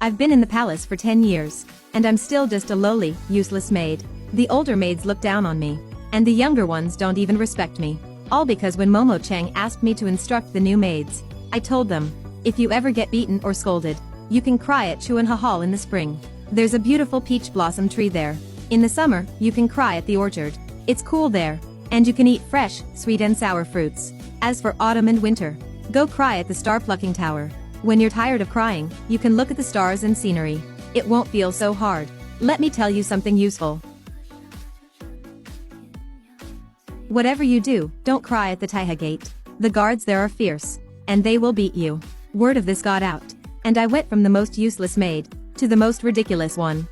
I've been in the palace for 10 years, and I'm still just a lowly, useless maid. The older maids look down on me, and the younger ones don't even respect me. All because when Momo Chang asked me to instruct the new maids, I told them, if you ever get beaten or scolded, you can cry at Chuanha Hall in the spring. There's a beautiful peach blossom tree there. In the summer, you can cry at the orchard. It's cool there, and you can eat fresh, sweet and sour fruits. As for autumn and winter, go cry at the star plucking tower. When you're tired of crying, you can look at the stars and scenery. It won't feel so hard. Let me tell you something useful. Whatever you do, don't cry at the Taiha Gate. The guards there are fierce, and they will beat you. Word of this got out, and I went from the most useless maid to the most ridiculous one.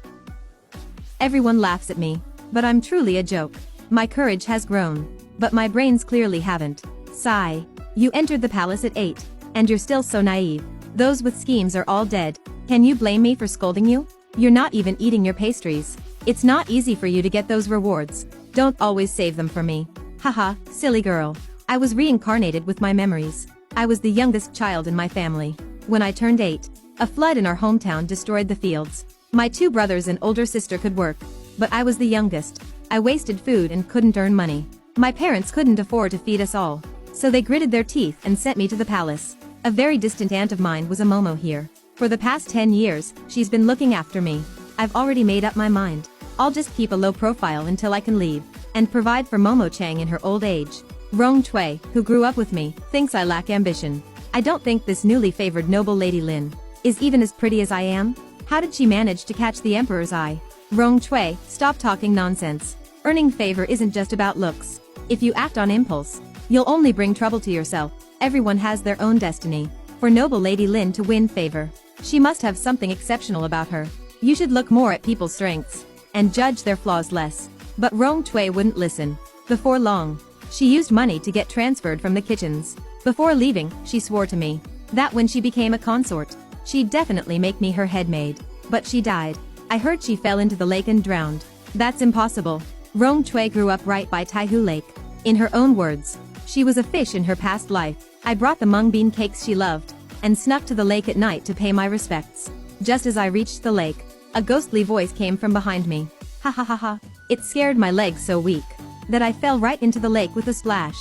Everyone laughs at me, but I'm truly a joke. My courage has grown, but my brains clearly haven't. Sigh. You entered the palace at 8, and you're still so naive. Those with schemes are all dead. Can you blame me for scolding you? You're not even eating your pastries. It's not easy for you to get those rewards. Don't always save them for me. Haha, silly girl. I was reincarnated with my memories. I was the youngest child in my family. When I turned 8, a flood in our hometown destroyed the fields. My 2 brothers and older sister could work, but I was the youngest. I wasted food and couldn't earn money. My parents couldn't afford to feed us all, so they gritted their teeth and sent me to the palace. A very distant aunt of mine was a Momo here. For the past 10 years, she's been looking after me. I've already made up my mind. I'll just keep a low profile until I can leave, and provide for Momo Chang in her old age. Rong Chui, who grew up with me, thinks I lack ambition. I don't think this newly favored noble Lady Lin is even as pretty as I am. How did she manage to catch the emperor's eye? Rong Chui, stop talking nonsense. Earning favor isn't just about looks. If you act on impulse, you'll only bring trouble to yourself. Everyone has their own destiny. For noble Lady Lin to win favor, she must have something exceptional about her. You should look more at people's strengths and judge their flaws less. But Rong Chui wouldn't listen. Before long, she used money to get transferred from the kitchens. Before leaving, she swore to me that when she became a consort, she'd definitely make me her head maid. But she died. I heard she fell into the lake and drowned. That's impossible. Rong Chui grew up right by Taihu Lake. In her own words, she was a fish in her past life. I brought the mung bean cakes she loved, and snuck to the lake at night to pay my respects. Just as I reached the lake, a ghostly voice came from behind me. Ha ha ha ha. It scared my legs so weak that I fell right into the lake with a splash.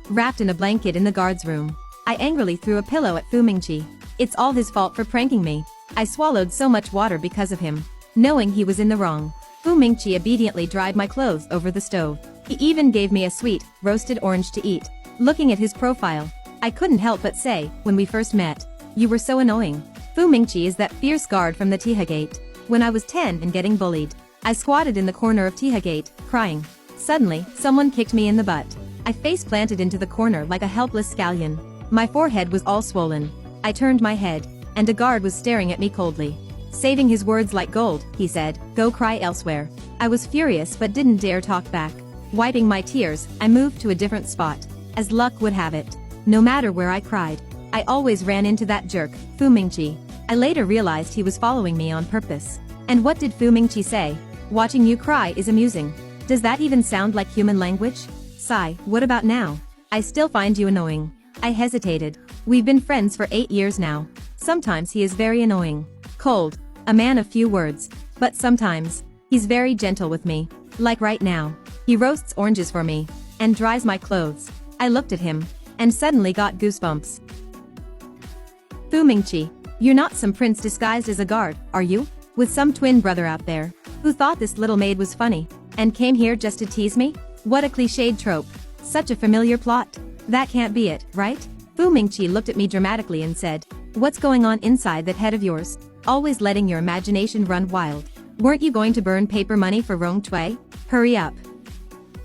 Wrapped in a blanket in the guard's room, I angrily threw a pillow at Fu Mingqi. It's all his fault for pranking me. I swallowed so much water because of him, knowing he was in the wrong. Fu Mingqi obediently dried my clothes over the stove. He even gave me a sweet, roasted orange to eat. Looking at his profile, I couldn't help but say, when we first met, you were so annoying. Fu Mingqi is that fierce guard from the Tiha Gate. When I was 10 and getting bullied, I squatted in the corner of Tiha Gate, crying. Suddenly, someone kicked me in the butt. I face planted into the corner like a helpless scallion. My forehead was all swollen. I turned my head, and a guard was staring at me coldly. Saving his words like gold, he said, go cry elsewhere. I was furious but didn't dare talk back. Wiping my tears, I moved to a different spot. As luck would have it, no matter where I cried, I always ran into that jerk, Fu Mingqi. I later realized he was following me on purpose. And what did Fu Mingqi say? Watching you cry is amusing. Does that even sound like human language? Sigh, what about now? I still find you annoying. I hesitated. We've been friends for 8 years now. Sometimes he is very annoying. Cold. A man of few words. But sometimes, he's very gentle with me. Like right now. He roasts oranges for me, and dries my clothes. I looked at him, and suddenly got goosebumps. Fu Mingqi, you're not some prince disguised as a guard, are you? With some twin brother out there, who thought this little maid was funny, and came here just to tease me? What a cliched trope. Such a familiar plot. That can't be it, right? Fu Mingqi looked at me dramatically and said, what's going on inside that head of yours? Always letting your imagination run wild. Weren't you going to burn paper money for Rong Chui? Hurry up.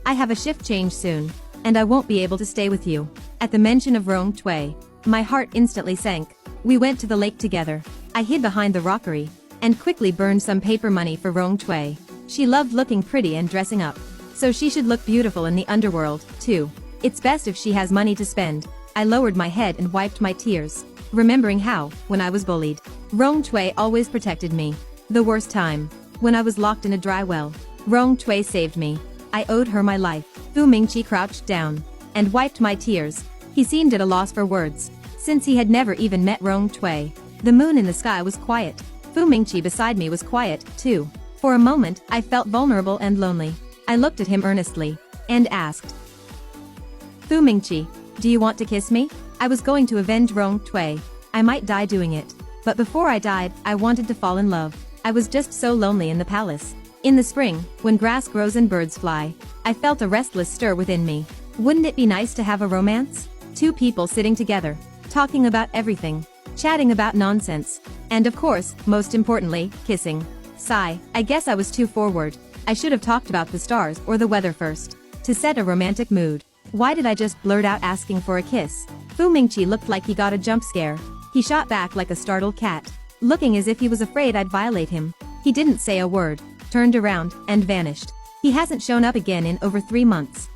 I have a shift change soon, and I won't be able to stay with you. At the mention of Rong Chui, my heart instantly sank. We went to the lake together. I hid behind the rockery, and quickly burned some paper money for Rong Chui. She loved looking pretty and dressing up, so she should look beautiful in the underworld, too. It's best if she has money to spend. I lowered my head and wiped my tears, remembering how, when I was bullied, Rong Chui always protected me. The worst time, when I was locked in a dry well, Rong Chui saved me. I owed her my life. Fu Mingqi crouched down and wiped my tears. He seemed at a loss for words, since he had never even met Rong Chui. The moon in the sky was quiet. Fu Mingqi beside me was quiet, too. For a moment, I felt vulnerable and lonely. I looked at him earnestly and asked, Fu Mingqi, do you want to kiss me? I was going to avenge Rong Tui. I might die doing it. But before I died, I wanted to fall in love. I was just so lonely in the palace. In the spring, when grass grows and birds fly, I felt a restless stir within me. Wouldn't it be nice to have a romance? Two people sitting together, talking about everything, chatting about nonsense, and of course, most importantly, kissing. Sigh, I guess I was too forward. I should have talked about the stars or the weather first, to set a romantic mood. Why did I just blurt out asking for a kiss? Fu Mingqi looked like he got a jump scare. He shot back like a startled cat, looking as if he was afraid I'd violate him. He didn't say a word, turned around, and vanished. He hasn't shown up again in over 3 months.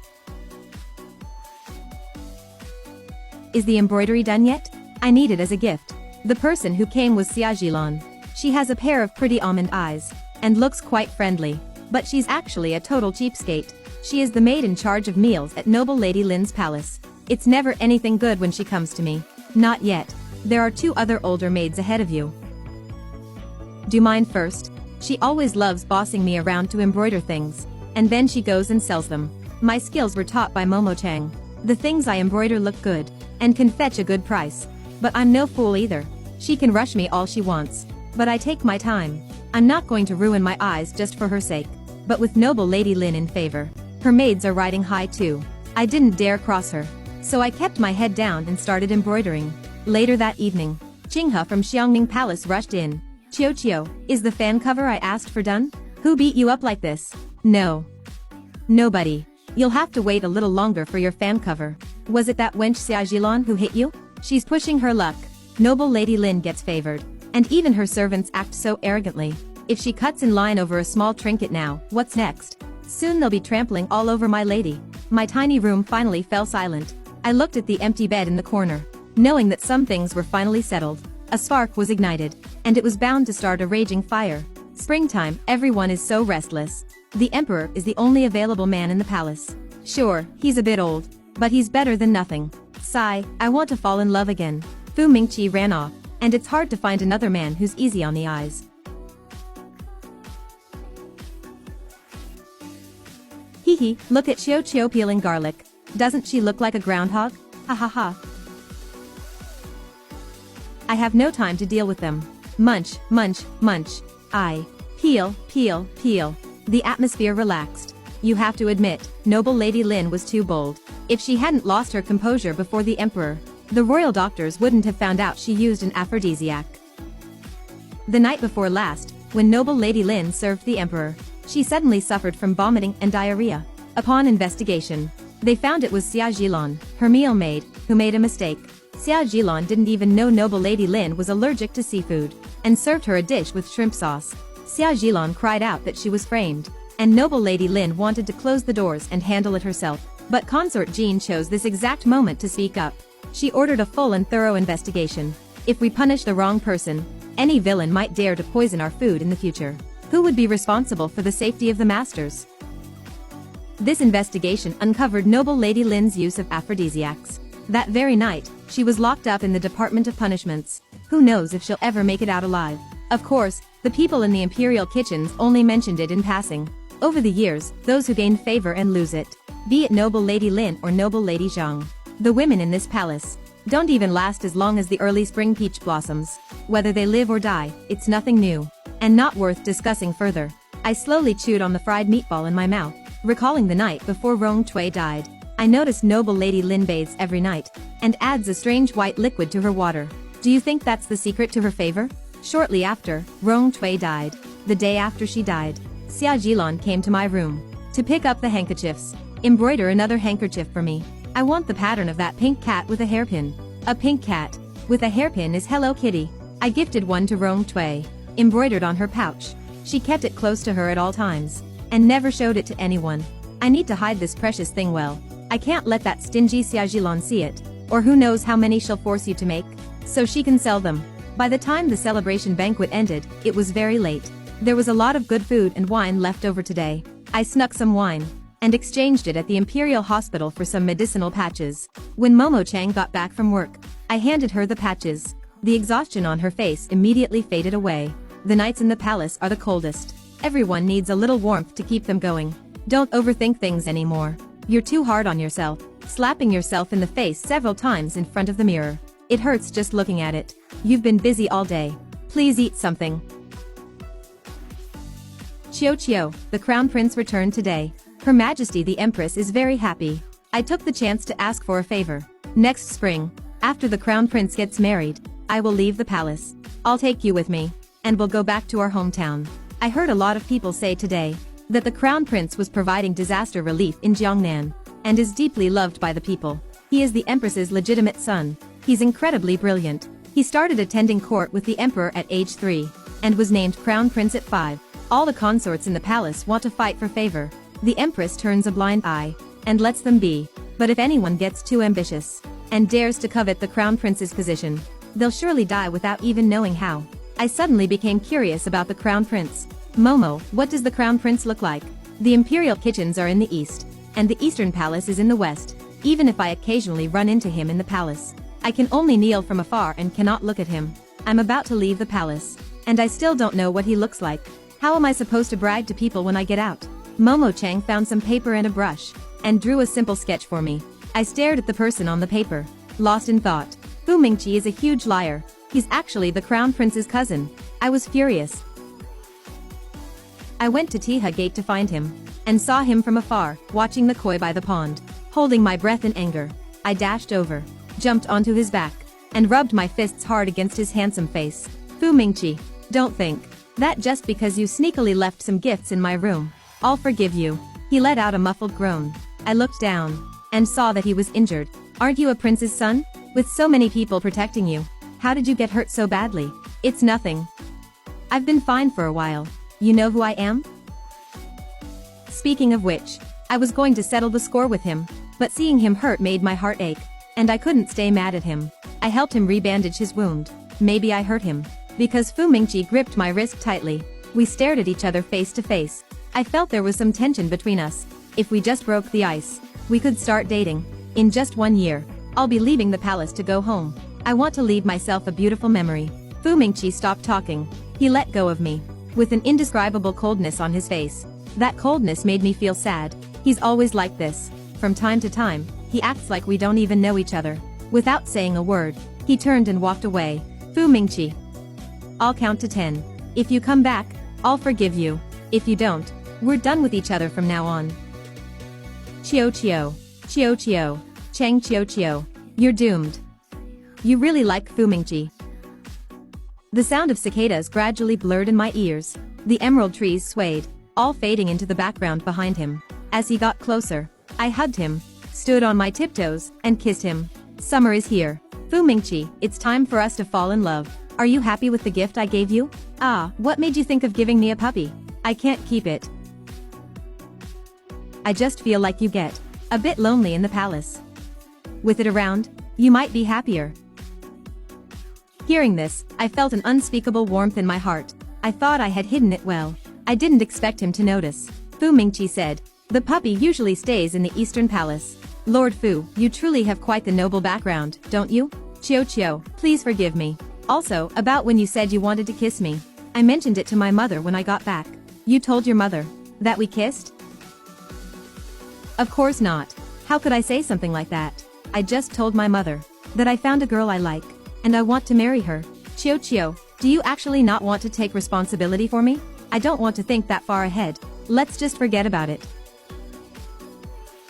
Is the embroidery done yet? I need it as a gift. The person who came was Xia Jilan. She has a pair of pretty almond eyes, and looks quite friendly. But she's actually a total cheapskate. She is the maid in charge of meals at Noble Lady Lin's palace. It's never anything good when she comes to me. Not yet. There are 2 other older maids ahead of you. Do mine first. She always loves bossing me around to embroider things, and then she goes and sells them. My skills were taught by Momo Chang. The things I embroider look good, and can fetch a good price. But I'm no fool either. She can rush me all she wants. But I take my time. I'm not going to ruin my eyes just for her sake. But with Noble Lady Lin in favor, her maids are riding high too. I didn't dare cross her. So I kept my head down and started embroidering. Later that evening, Qinghe from Xiangming Palace rushed in. Qiu, is the fan cover I asked for done? Who beat you up like this? No. Nobody. You'll have to wait a little longer for your fan cover. Was it that wench Xia Jilan who hit you? She's pushing her luck. Noble Lady Lin gets favored. And even her servants act so arrogantly. If she cuts in line over a small trinket now, what's next? Soon they'll be trampling all over my lady. My tiny room finally fell silent. I looked at the empty bed in the corner, knowing that some things were finally settled. A spark was ignited, and it was bound to start a raging fire. Springtime, everyone is so restless. The emperor is the only available man in the palace. Sure, he's a bit old, but he's better than nothing. Sigh, I want to fall in love again. Fu Mingqi ran off, and it's hard to find another man who's easy on the eyes. Hee, look at Qiu peeling garlic. Doesn't she look like a groundhog? Ha ha ha. I have no time to deal with them. Munch, munch, munch. I peel. The atmosphere relaxed. You have to admit, Noble Lady Lin was too bold. If she hadn't lost her composure before the emperor, the royal doctors wouldn't have found out she used an aphrodisiac. The night before last, when Noble Lady Lin served the emperor, she suddenly suffered from vomiting and diarrhea. Upon investigation, they found it was Xia Jilan, her meal maid, who made a mistake. Xia Jilan didn't even know Noble Lady Lin was allergic to seafood, and served her a dish with shrimp sauce. Xia Jilan cried out that she was framed, and Noble Lady Lin wanted to close the doors and handle it herself. But Consort Jean chose this exact moment to speak up. She ordered a full and thorough investigation. If we punish the wrong person, any villain might dare to poison our food in the future. Who would be responsible for the safety of the masters? This investigation uncovered Noble Lady Lin's use of aphrodisiacs. That very night, she was locked up in the Department of Punishments. Who knows if she'll ever make it out alive? Of course, the people in the imperial kitchens only mentioned it in passing. Over the years, those who gain favor and lose it, be it Noble Lady Lin or Noble Lady Zhang, the women in this palace don't even last as long as the early spring peach blossoms. Whether they live or die, it's nothing new, and not worth discussing further. I slowly chewed on the fried meatball in my mouth, recalling the night before Rong Tui died. I noticed Noble Lady Lin bathes every night, and adds a strange white liquid to her water. Do you think that's the secret to her favor? Shortly after, Rong Tui died. The day after she died, Xia Jilan came to my room to pick up the handkerchiefs. Embroider another handkerchief for me. I want the pattern of that pink cat with a hairpin. A pink cat with a hairpin is Hello Kitty. I gifted one to Rong Tui, embroidered on her pouch. She kept it close to her at all times, and never showed it to anyone. I need to hide this precious thing well. I can't let that stingy Xia Jilan see it, or who knows how many she'll force you to make, so she can sell them. By the time the celebration banquet ended, it was very late. There was a lot of good food and wine left over today. I snuck some wine, and exchanged it at the Imperial Hospital for some medicinal patches. When Momo Chang got back from work, I handed her the patches. The exhaustion on her face immediately faded away. The nights in the palace are the coldest. Everyone needs a little warmth to keep them going. Don't overthink things anymore. You're too hard on yourself, slapping yourself in the face several times in front of the mirror. It hurts just looking at it. You've been busy all day. Please eat something. Chio, the crown prince returned today. Her Majesty the Empress is very happy. I took the chance to ask for a favor. Next spring, after the crown prince gets married, I will leave the palace. I'll take you with me, and we'll go back to our hometown. I heard a lot of people say today that the crown prince was providing disaster relief in Jiangnan, and is deeply loved by the people. He is the empress's legitimate son. He's incredibly brilliant. He started attending court with the emperor at age 3, and was named crown prince at 5. All the consorts in the palace want to fight for favor. The empress turns a blind eye, and lets them be. But if anyone gets too ambitious, and dares to covet the crown prince's position, they'll surely die without even knowing how. I suddenly became curious about the crown prince. Momo, what does the crown prince look like? The imperial kitchens are in the east, and the eastern palace is in the west. Even if I occasionally run into him in the palace, I can only kneel from afar and cannot look at him. I'm about to leave the palace, and I still don't know what he looks like. How am I supposed to brag to people when I get out? Momo Chang found some paper and a brush, and drew a simple sketch for me. I stared at the person on the paper, lost in thought. Fu Mingqi is a huge liar. He's actually the crown prince's cousin. I was furious. I went to Tiha Gate to find him, and saw him from afar, watching the koi by the pond. Holding my breath in anger, I dashed over, jumped onto his back, and rubbed my fists hard against his handsome face. Fu Mingqi, don't think that just because you sneakily left some gifts in my room, I'll forgive you. He let out a muffled groan. I looked down, and saw that he was injured. Aren't you a prince's son? With so many people protecting you, how did you get hurt so badly? It's nothing. I've been fine for a while. You know who I am? Speaking of which, I was going to settle the score with him, but seeing him hurt made my heart ache, and I couldn't stay mad at him. I helped him rebandage his wound. Maybe I hurt him, because Fu Mingqi gripped my wrist tightly. We stared at each other face to face. I felt there was some tension between us. If we just broke the ice, we could start dating. In just 1 year, I'll be leaving the palace to go home. I want to leave myself a beautiful memory. Fu Mingqi stopped talking. He let go of me, with an indescribable coldness on his face. That coldness made me feel sad. He's always like this. From time to time, he acts like we don't even know each other. Without saying a word, he turned and walked away. Fu Mingqi, I'll count to 10. If you come back, I'll forgive you. If you don't, we're done with each other from now on. Chio, Chang Chio, you're doomed. You really like Fu Mingqi. The sound of cicadas gradually blurred in my ears. The emerald trees swayed, all fading into the background behind him. As he got closer, I hugged him, stood on my tiptoes, and kissed him. Summer is here. Fu Mingqi, it's time for us to fall in love. Are you happy with the gift I gave you? Ah, what made you think of giving me a puppy? I can't keep it. I just feel like you get a bit lonely in the palace. With it around, you might be happier. Hearing this, I felt an unspeakable warmth in my heart. I thought I had hidden it well. I didn't expect him to notice. Fu Mingqi said, the puppy usually stays in the Eastern Palace. Lord Fu, you truly have quite the noble background, don't you? Chio, please forgive me. Also, about when you said you wanted to kiss me. I mentioned it to my mother when I got back. You told your mother that we kissed? Of course not. How could I say something like that? I just told my mother that I found a girl I like, and I want to marry her. Chio, do you actually not want to take responsibility for me? I don't want to think that far ahead. Let's just forget about it.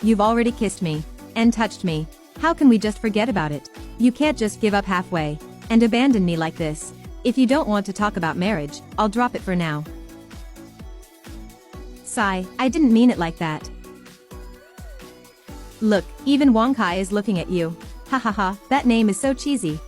You've already kissed me and touched me. How can we just forget about it? You can't just give up halfway and abandon me like this. If you don't want to talk about marriage, I'll drop it for now. Sigh, I didn't mean it like that. Look, even Wang Kai is looking at you. Ha, that name is so cheesy.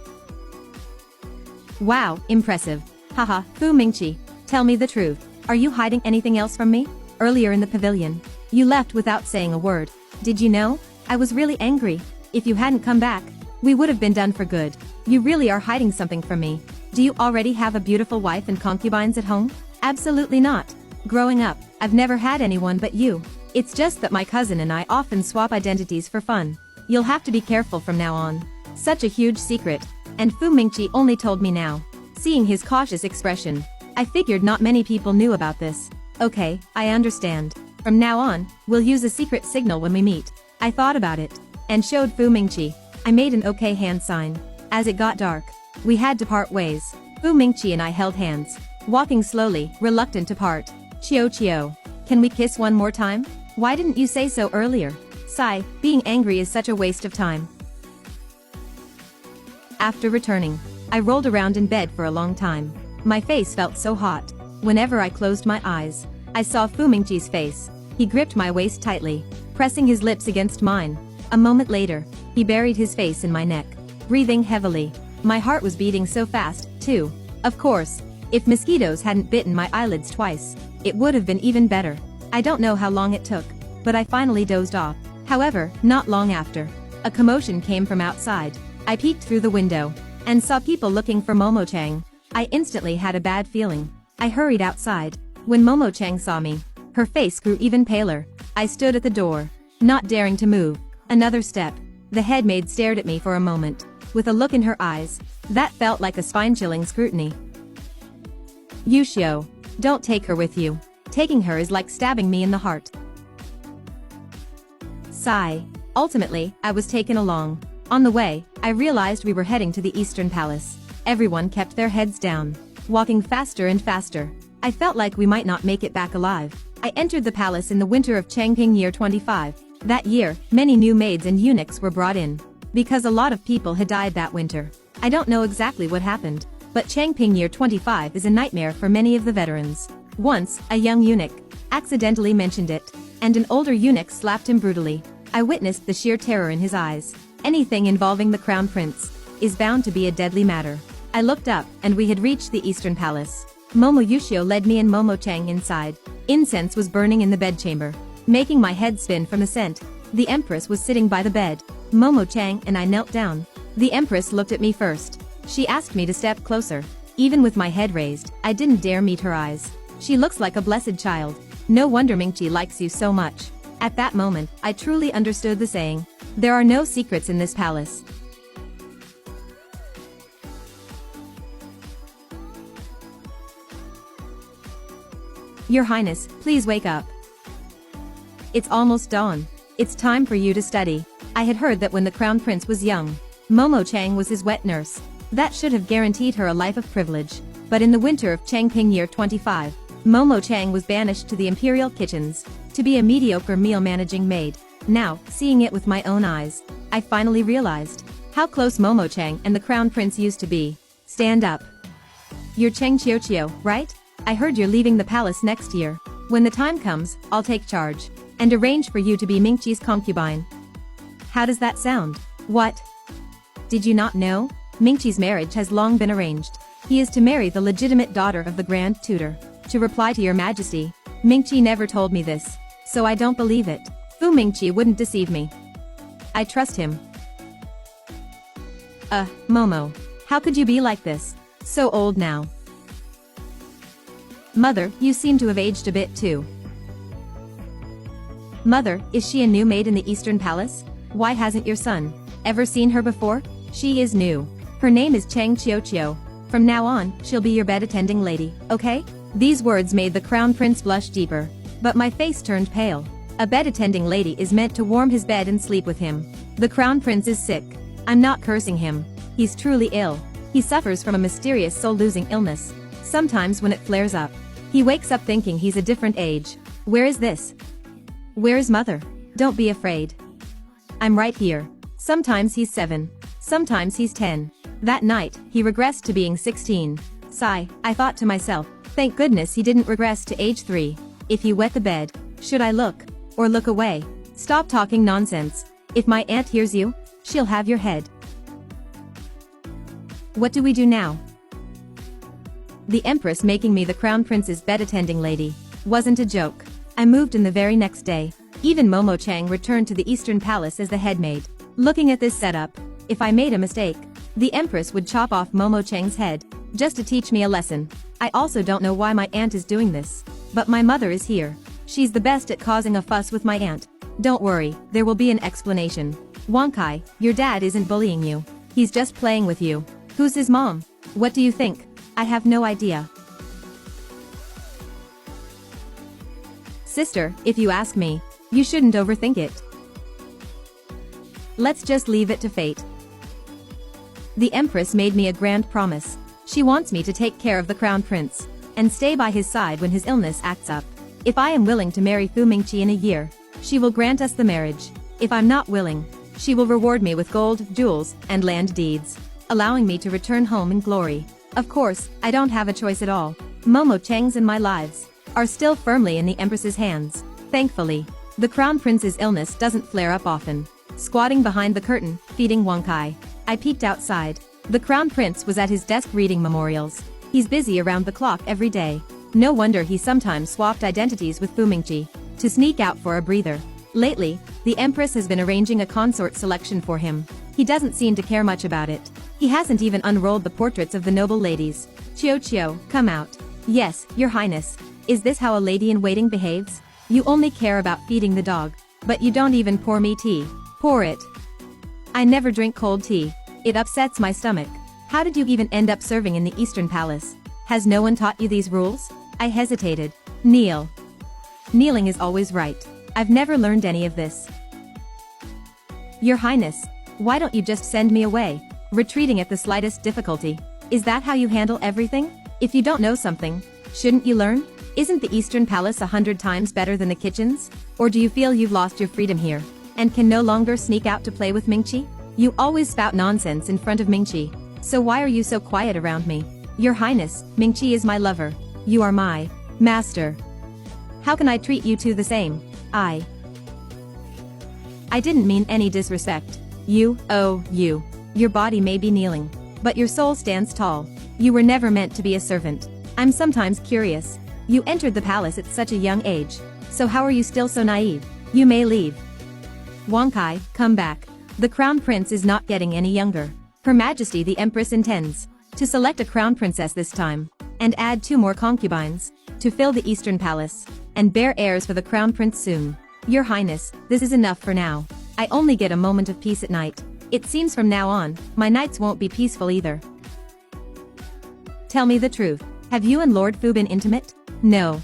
Wow, impressive. Haha, Fu Mingqi, tell me the truth. Are you hiding anything else from me? Earlier in the pavilion, you left without saying a word. Did you know? I was really angry. If you hadn't come back, we would have been done for good. You really are hiding something from me. Do you already have a beautiful wife and concubines at home? Absolutely not. Growing up, I've never had anyone but you. It's just that my cousin and I often swap identities for fun. You'll have to be careful from now on. Such a huge secret. And Fu Mingqi only told me now. Seeing his cautious expression, I figured not many people knew about this. Okay, I understand. From now on, we'll use a secret signal when we meet. I thought about it. And showed Fu Mingqi. I made an okay hand sign. As it got dark, we had to part ways. Fu Mingqi and I held hands, walking slowly, reluctant to part. Chiyo, can we kiss one more time? Why didn't you say so earlier? Sigh, being angry is such a waste of time. After returning, I rolled around in bed for a long time. My face felt so hot. Whenever I closed my eyes, I saw Fu Mingqi's face. He gripped my waist tightly, pressing his lips against mine. A moment later, he buried his face in my neck, breathing heavily. My heart was beating so fast, too. Of course, if mosquitoes hadn't bitten my eyelids twice, it would have been even better. I don't know how long it took, but I finally dozed off. However, not long after, a commotion came from outside. I peeked through the window and saw people looking for Momo Chang. I instantly had a bad feeling. I hurried outside. When Momo Chang saw me, her face grew even paler. I stood at the door, not daring to move. Another step. The head maid stared at me for a moment, with a look in her eyes that felt like a spine-chilling scrutiny. Yushio, don't take her with you. Taking her is like stabbing me in the heart. Sigh. Ultimately, I was taken along. On the way, I realized we were heading to the Eastern Palace. Everyone kept their heads down, walking faster and faster. I felt like we might not make it back alive. I entered the palace in the winter of Changping year 25. That year, many new maids and eunuchs were brought in, because a lot of people had died that winter. I don't know exactly what happened, but Changping year 25 is a nightmare for many of the veterans. Once, a young eunuch accidentally mentioned it, and an older eunuch slapped him brutally. I witnessed the sheer terror in his eyes. Anything involving the crown prince is bound to be a deadly matter. I looked up, and we had reached the Eastern Palace. Momo Yushio led me and Momo Chang inside. Incense was burning in the bedchamber, making my head spin from the scent. The Empress was sitting by the bed. Momo Chang and I knelt down. The Empress looked at me first. She asked me to step closer. Even with my head raised, I didn't dare meet her eyes. She looks like a blessed child. No wonder Mingqi likes you so much. At that moment, I truly understood the saying, there are no secrets in this palace. Your Highness, please wake up. It's almost dawn. It's time for you to study. I had heard that when the Crown Prince was young, Momo Chang was his wet nurse. That should have guaranteed her a life of privilege. But in the winter of Changping year 25, Momo Chang was banished to the imperial kitchens, to be a mediocre meal-managing maid. Now, seeing it with my own eyes, I finally realized how close Momo Chang and the Crown Prince used to be. Stand up. You're Cheng Chiyo, right? I heard you're leaving the palace next year. When the time comes, I'll take charge and arrange for you to be Mingqi's concubine. How does that sound? What? Did you not know? Mingqi's marriage has long been arranged. He is to marry the legitimate daughter of the Grand Tutor. To reply to your Majesty, Mingqi never told me this, so I don't believe it. Fu Mingqi wouldn't deceive me. I trust him. Momo. How could you be like this? So old now. Mother, you seem to have aged a bit too. Mother, is she a new maid in the Eastern Palace? Why hasn't your son ever seen her before? She is new. Her name is Cheng Chiyo. From now on, she'll be your bed attending lady, okay? These words made the Crown Prince blush deeper, but my face turned pale. A bed attending lady is meant to warm his bed and sleep with him. The Crown Prince is sick. I'm not cursing him. He's truly ill. He suffers from a mysterious soul-losing illness. Sometimes when it flares up, he wakes up thinking he's a different age. Where is this? Where is Mother? Don't be afraid. I'm right here. Sometimes he's 7. Sometimes he's 10. That night, he regressed to being 16. Sigh, I thought to myself, thank goodness he didn't regress to age 3. If you wet the bed, should I look? Or look away? Stop talking nonsense. If my aunt hears you, she'll have your head. What do we do now? The Empress making me the Crown Prince's bed attending lady wasn't a joke. I moved in the very next day. Even Momo Chang returned to the Eastern Palace as the head maid. Looking at this setup, if I made a mistake, the Empress would chop off Momo Chang's head, just to teach me a lesson. I also don't know why my aunt is doing this. But my mother is here. She's the best at causing a fuss with my aunt. Don't worry, there will be an explanation. Wonkai, your dad isn't bullying you. He's just playing with you. Who's his mom? What do you think? I have no idea. Sister, if you ask me, you shouldn't overthink it. Let's just leave it to fate. The Empress made me a grand promise. She wants me to take care of the Crown Prince and stay by his side when his illness acts up. If I am willing to marry Fu Mingqi in a year, she will grant us the marriage. If I'm not willing, she will reward me with gold, jewels, and land deeds, allowing me to return home in glory. Of course, I don't have a choice at all. Momo Chang's and my lives are still firmly in the Empress's hands. Thankfully, the Crown Prince's illness doesn't flare up often. Squatting behind the curtain, feeding Wang Kai, I peeked outside. The Crown Prince was at his desk reading memorials. He's busy around the clock every day. No wonder he sometimes swapped identities with Fu Mingqi to sneak out for a breather. Lately, the Empress has been arranging a consort selection for him. He doesn't seem to care much about it. He hasn't even unrolled the portraits of the noble ladies. Chiyo, come out. Yes, Your Highness. Is this how a lady-in-waiting behaves? You only care about feeding the dog, but you don't even pour me tea. Pour it. I never drink cold tea. It upsets my stomach. How did you even end up serving in the Eastern Palace? Has no one taught you these rules? I hesitated. Kneel. Kneeling is always right. I've never learned any of this. Your Highness, why don't you just send me away? Retreating at the slightest difficulty. Is that how you handle everything? If you don't know something, shouldn't you learn? Isn't the Eastern Palace 100 times better than the kitchens? Or do you feel you've lost your freedom here and can no longer sneak out to play with Mingqi? You always spout nonsense in front of Mingqi. So why are you so quiet around me? Your Highness, Mingqi is my lover. You are my master. How can I treat you two the same? I didn't mean any disrespect. You. Your body may be kneeling, but your soul stands tall. You were never meant to be a servant. I'm sometimes curious. You entered the palace at such a young age. So how are you still so naive? You may leave. Wang Kai, come back. The Crown Prince is not getting any younger. Her Majesty the Empress intends to select a Crown Princess this time, and add 2 more concubines to fill the Eastern Palace, and bear heirs for the Crown Prince soon. Your Highness, this is enough for now. I only get a moment of peace at night. It seems from now on, my nights won't be peaceful either. Tell me the truth. Have you and Lord Fu been intimate? No.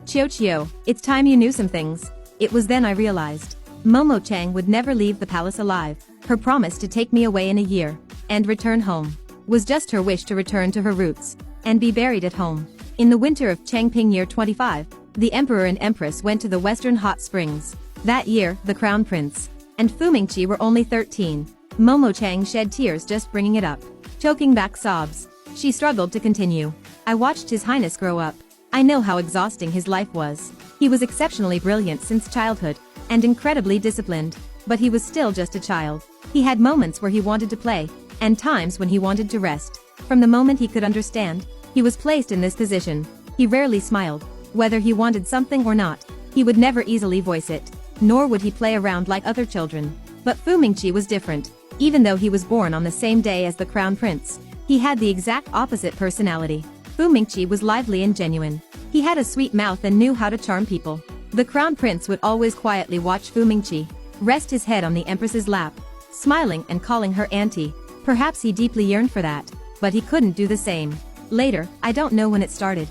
Chiyo, it's time you knew some things. It was then I realized. Momo Chang would never leave the palace alive. Her promise to take me away in a year and return home was just her wish to return to her roots and be buried at home. In the winter of Changping year 25, the Emperor and Empress went to the Western Hot Springs. That year, the Crown Prince and Fu Mingqi were only 13. Momo Chang shed tears just bringing it up, choking back sobs. She struggled to continue. I watched His Highness grow up. I know how exhausting his life was. He was exceptionally brilliant since childhood and incredibly disciplined, but he was still just a child. He had moments where he wanted to play and times when he wanted to rest. From the moment he could understand, he was placed in this position. He rarely smiled. Whether he wanted something or not, he would never easily voice it, nor would he play around like other children. But Fu Mingqi was different. Even though he was born on the same day as the Crown Prince, he had the exact opposite personality. Fu Mingqi was lively and genuine. He had a sweet mouth and knew how to charm people. The Crown Prince would always quietly watch Fu Mingqi rest his head on the Empress's lap, smiling and calling her auntie. Perhaps he deeply yearned for that, but he couldn't do the same. Later, I don't know when it started,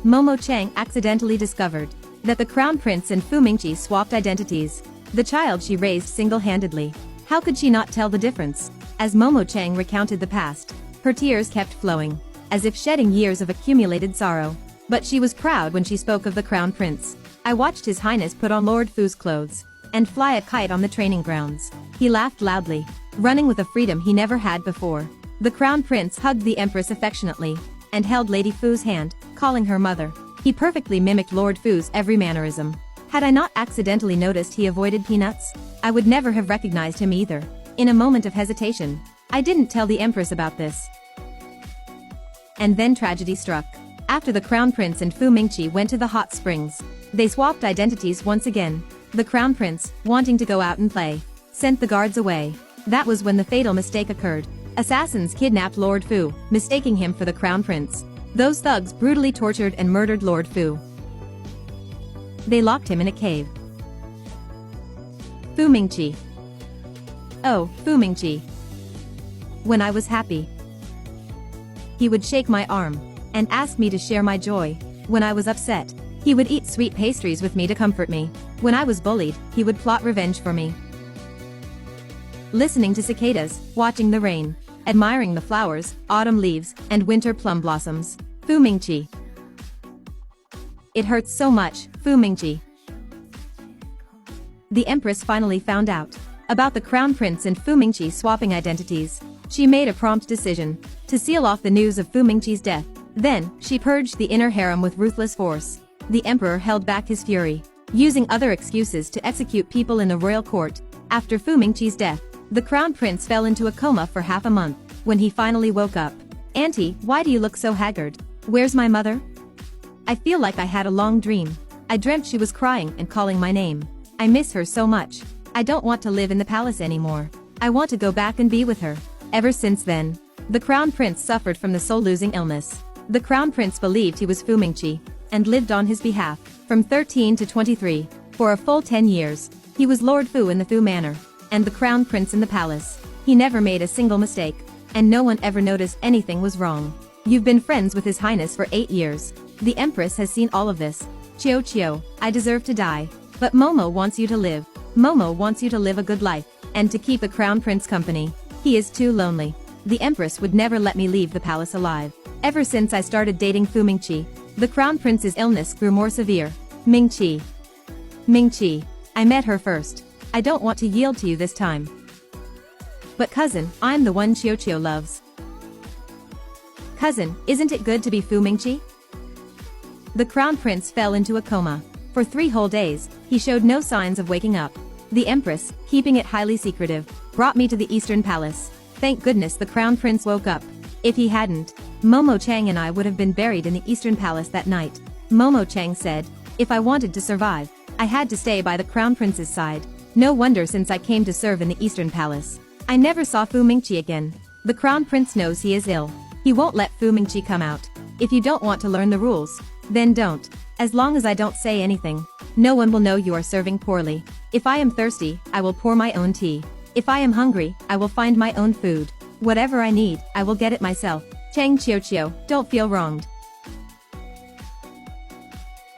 Momo Chang accidentally discovered that the Crown Prince and Fu Mingqi swapped identities. The child she raised single-handedly. How could she not tell the difference? As Momo Chang recounted the past, her tears kept flowing, as if shedding years of accumulated sorrow. But she was proud when she spoke of the Crown Prince. I watched His Highness put on Lord Fu's clothes and fly a kite on the training grounds. He laughed loudly, running with a freedom he never had before. The Crown Prince hugged the Empress affectionately and held Lady Fu's hand, calling her mother. He perfectly mimicked Lord Fu's every mannerism. Had I not accidentally noticed he avoided peanuts, I would never have recognized him either. In a moment of hesitation, I didn't tell the Empress about this. And then tragedy struck. After the Crown Prince and Fu Mingqi went to the hot springs, they swapped identities once again. The Crown Prince, wanting to go out and play, sent the guards away. That was when the fatal mistake occurred. Assassins kidnapped Lord Fu, mistaking him for the Crown Prince. Those thugs brutally tortured and murdered Lord Fu. They locked him in a cave. Fu Mingqi. Oh, Fu Mingqi. When I was happy, he would shake my arm and ask me to share my joy. When I was upset, he would eat sweet pastries with me to comfort me. When I was bullied, he would plot revenge for me. Listening to cicadas, watching the rain, admiring the flowers, autumn leaves, and winter plum blossoms. Fu Mingqi. It hurts so much, Fu Mingqi. The Empress finally found out about the Crown Prince and Fu Mingqi swapping identities. She made a prompt decision to seal off the news of Fu Mingqi's death. Then, she purged the inner harem with ruthless force. The Emperor held back his fury, using other excuses to execute people in the royal court. After Fu Mingqi's death, the Crown Prince fell into a coma for half a month. When he finally woke up, "Auntie, why do you look so haggard? Where's my mother? I feel like I had a long dream. I dreamt she was crying and calling my name. I miss her so much. I don't want to live in the palace anymore. I want to go back and be with her." Ever since then, the Crown Prince suffered from the soul-losing illness. The Crown Prince believed he was Fu Mingqi and lived on his behalf. From 13 to 23, for a full 10 years, he was Lord Fu in the Fu Manor and the Crown Prince in the palace. He never made a single mistake, and no one ever noticed anything was wrong. You've been friends with His Highness for 8 years. The Empress has seen all of this. Chiyo Chiyo, I deserve to die. But Momo wants you to live. Momo wants you to live a good life, and to keep the Crown Prince company. He is too lonely. The Empress would never let me leave the palace alive. Ever since I started dating Fu Mingqi, the Crown Prince's illness grew more severe. Mingqi. Mingqi. I met her first. I don't want to yield to you this time. But cousin, I'm the one Chiyo Chiyo loves. Cousin, isn't it good to be Fu Mingqi? The Crown Prince fell into a coma. For 3 whole days, he showed no signs of waking up. The Empress, keeping it highly secretive, brought me to the Eastern Palace. Thank goodness the Crown Prince woke up. If he hadn't, Momo Chang and I would have been buried in the Eastern Palace that night. Momo Chang said, if I wanted to survive, I had to stay by the Crown Prince's side. No wonder since I came to serve in the Eastern Palace, I never saw Fu Mingqi again. The Crown Prince knows he is ill. He won't let Fu Mingqi come out. If you don't want to learn the rules, then don't. As long as I don't say anything, no one will know you are serving poorly. If I am thirsty, I will pour my own tea. If I am hungry, I will find my own food. Whatever I need, I will get it myself. Chang Chiyo Chiyo, don't feel wronged.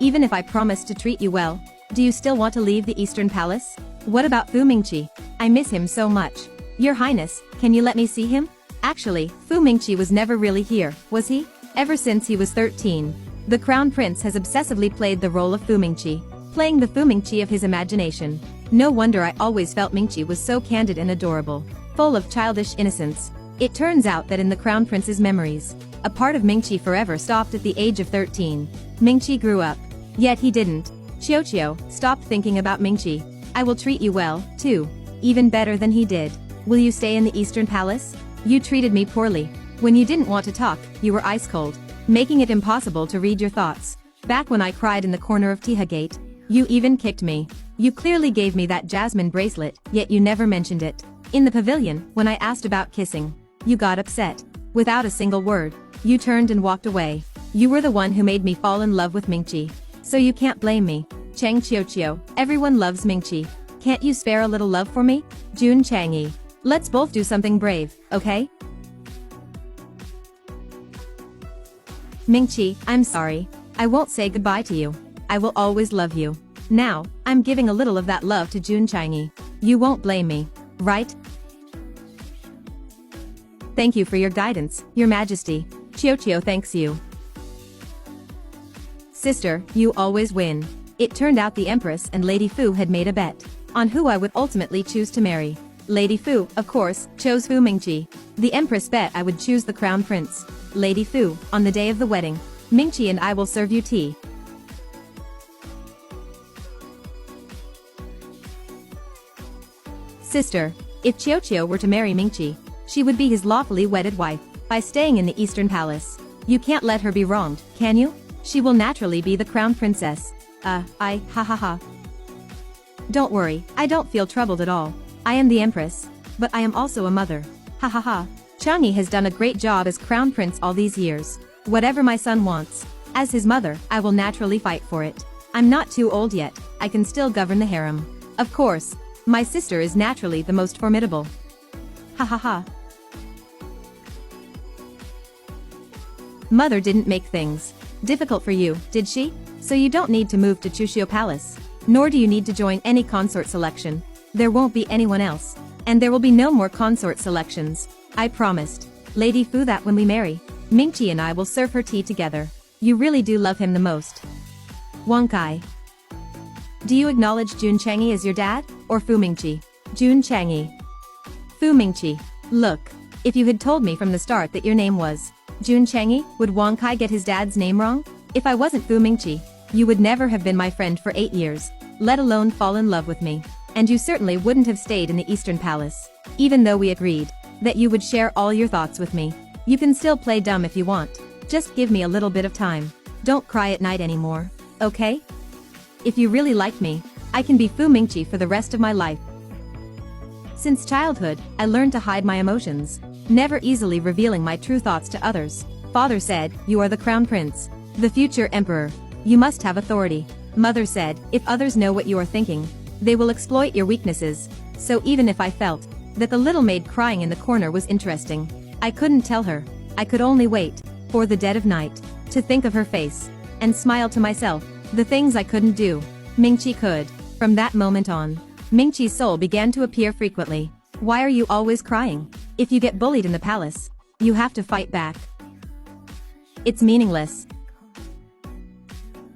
Even if I promise to treat you well, do you still want to leave the Eastern Palace? What about Fu Mingqi? I miss him so much. Your Highness, can you let me see him? Actually, Fu Mingqi was never really here, was he? Ever since he was 13, the Crown Prince has obsessively played the role of Fu Mingqi, playing the Fu Mingqi of his imagination. No wonder I always felt Mingqi was so candid and adorable, full of childish innocence. It turns out that in the Crown Prince's memories, a part of Mingqi forever stopped at the age of 13. Mingqi grew up. Yet he didn't. Chiyo Chiyo, stop thinking about Mingqi. I will treat you well, too. Even better than he did. Will you stay in the Eastern Palace? You treated me poorly. When you didn't want to talk, you were ice cold, making it impossible to read your thoughts. Back when I cried in the corner of Tiha Gate, you even kicked me. You clearly gave me that jasmine bracelet, yet you never mentioned it. In the pavilion, when I asked about kissing, you got upset. Without a single word, you turned and walked away. You were the one who made me fall in love with Mingqi. So you can't blame me. Chang Chiyo Chiyo, everyone loves Mingqi. Can't you spare a little love for me? Jun Changyi. Let's both do something brave, okay? Mingqi, I'm sorry. I won't say goodbye to you. I will always love you. Now, I'm giving a little of that love to Jun Changyi. You won't blame me, right? Thank you for your guidance, Your Majesty. Chiyo Chiyo thanks you. Sister, you always win. It turned out the Empress and Lady Fu had made a bet on who I would ultimately choose to marry. Lady Fu, of course, chose Fu Mingqi. The Empress bet I would choose the Crown Prince. Lady Fu, on the day of the wedding, Mingqi and I will serve you tea. Sister, if Chiyo Chiyo were to marry Mingqi, she would be his lawfully wedded wife, by staying in the Eastern Palace. You can't let her be wronged, can you? She will naturally be the Crown Princess. Ha ha ha. Don't worry, I don't feel troubled at all. I am the Empress, but I am also a mother. Ha ha ha. Changyi has done a great job as Crown Prince all these years. Whatever my son wants, as his mother, I will naturally fight for it. I'm not too old yet, I can still govern the harem. Of course, my sister is naturally the most formidable. Ha ha ha. Mother didn't make things difficult for you, did she? So you don't need to move to Chushio Palace. Nor do you need to join any consort selection. There won't be anyone else. And there will be no more consort selections. I promised Lady Fu that when we marry, Mingqi and I will serve her tea together. You really do love him the most. Wang Kai. Do you acknowledge Jun Chang'e as your dad, or Fu Mingqi? Jun Chang'e. Fu Mingqi. Look, if you had told me from the start that your name was Jun Chang'e, would Wang Kai get his dad's name wrong? If I wasn't Fu Mingqi, you would never have been my friend for 8 years, let alone fall in love with me. And you certainly wouldn't have stayed in the Eastern Palace. Even though we agreed that you would share all your thoughts with me. You can still play dumb if you want. Just give me a little bit of time. Don't cry at night anymore, okay? If you really like me, I can be Fu Mingqi for the rest of my life. Since childhood, I learned to hide my emotions, never easily revealing my true thoughts to others. Father said, you are the crown prince, the future emperor. You must have authority. Mother said, if others know what you are thinking, they will exploit your weaknesses. So even if I felt that the little maid crying in the corner was interesting, I couldn't tell her. I could only wait for the dead of night to think of her face and smile to myself. The things I couldn't do, Mingqi could. From that moment on, Mingqi's soul began to appear frequently. Why are you always crying? If you get bullied in the palace, you have to fight back. It's meaningless.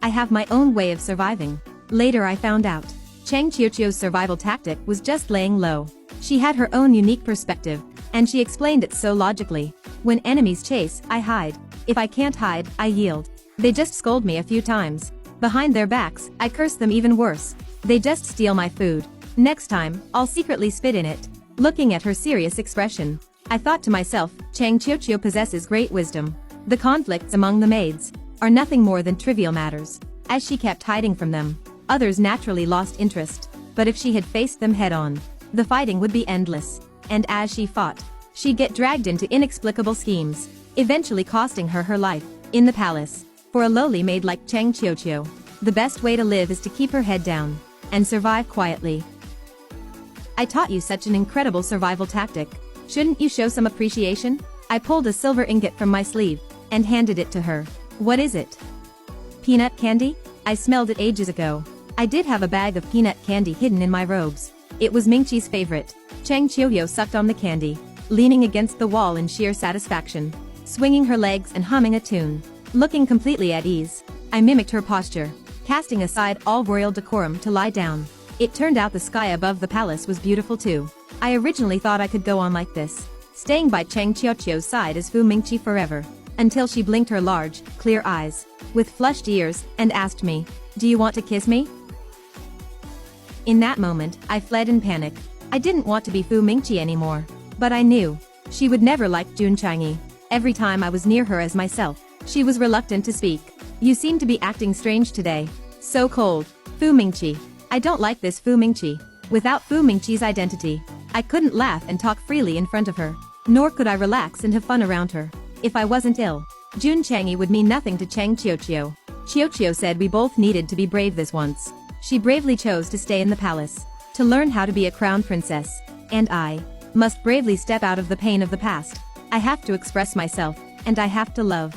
I have my own way of surviving. Later I found out Chang Qiuqiu's survival tactic was just laying low. She had her own unique perspective, and she explained it so logically. When enemies chase, I hide. If I can't hide, I yield. They just scold me a few times. Behind their backs, I curse them even worse. They just steal my food. Next time, I'll secretly spit in it. Looking at her serious expression, I thought to myself, Chang Qiuqiu possesses great wisdom. The conflicts among the maids are nothing more than trivial matters. As she kept hiding from them, others naturally lost interest. But if she had faced them head-on, the fighting would be endless. And as she fought, she'd get dragged into inexplicable schemes, eventually costing her life. In the palace, for a lowly maid like Chang Qiuqiu, the best way to live is to keep her head down and survive quietly. I taught you such an incredible survival tactic. Shouldn't you show some appreciation? I pulled a silver ingot from my sleeve and handed it to her. What is it? Peanut candy? I smelled it ages ago. I did have a bag of peanut candy hidden in my robes. It was Mingqi's favorite. Chang Qiuqiu sucked on the candy, leaning against the wall in sheer satisfaction, swinging her legs and humming a tune. Looking completely at ease, I mimicked her posture, casting aside all royal decorum to lie down. It turned out the sky above the palace was beautiful too. I originally thought I could go on like this, staying by Chang Qiuqiu's side as Fu Mingqi forever, until she blinked her large, clear eyes, with flushed ears, and asked me, do you want to kiss me? In that moment, I fled in panic. I didn't want to be Fu Mingqi anymore. But I knew she would never like Jun Chang'e. Every time I was near her as myself, she was reluctant to speak. You seem to be acting strange today. So cold. Fu Mingqi. I don't like this Fu Mingqi. Without Fu Mingqi's identity, I couldn't laugh and talk freely in front of her. Nor could I relax and have fun around her. If I wasn't ill, Jun Chang'e would mean nothing to Chang Qiuqiu. Qiuqiu said we both needed to be brave this once. She bravely chose to stay in the palace, to learn how to be a crown princess. And I must bravely step out of the pain of the past. I have to express myself, and I have to love.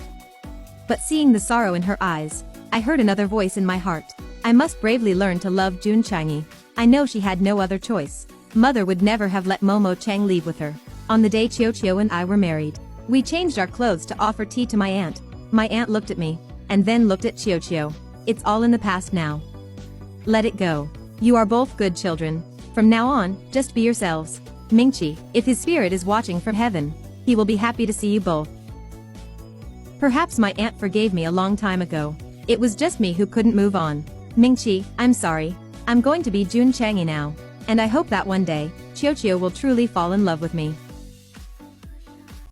But seeing the sorrow in her eyes, I heard another voice in my heart. I must bravely learn to love Jun Chang'e. I know she had no other choice. Mother would never have let Momo Chang leave with her. On the day Qiuqiu and I were married, we changed our clothes to offer tea to my aunt. My aunt looked at me, and then looked at Qiuqiu. It's all in the past now. Let it go. You are both good children. From now on, just be yourselves. Mingqi, if his spirit is watching from heaven, he will be happy to see you both. Perhaps my aunt forgave me a long time ago. It was just me who couldn't move on. Mingqi, I'm sorry. I'm going to be Jun Chang'e now. And I hope that one day, Qiuqiu will truly fall in love with me.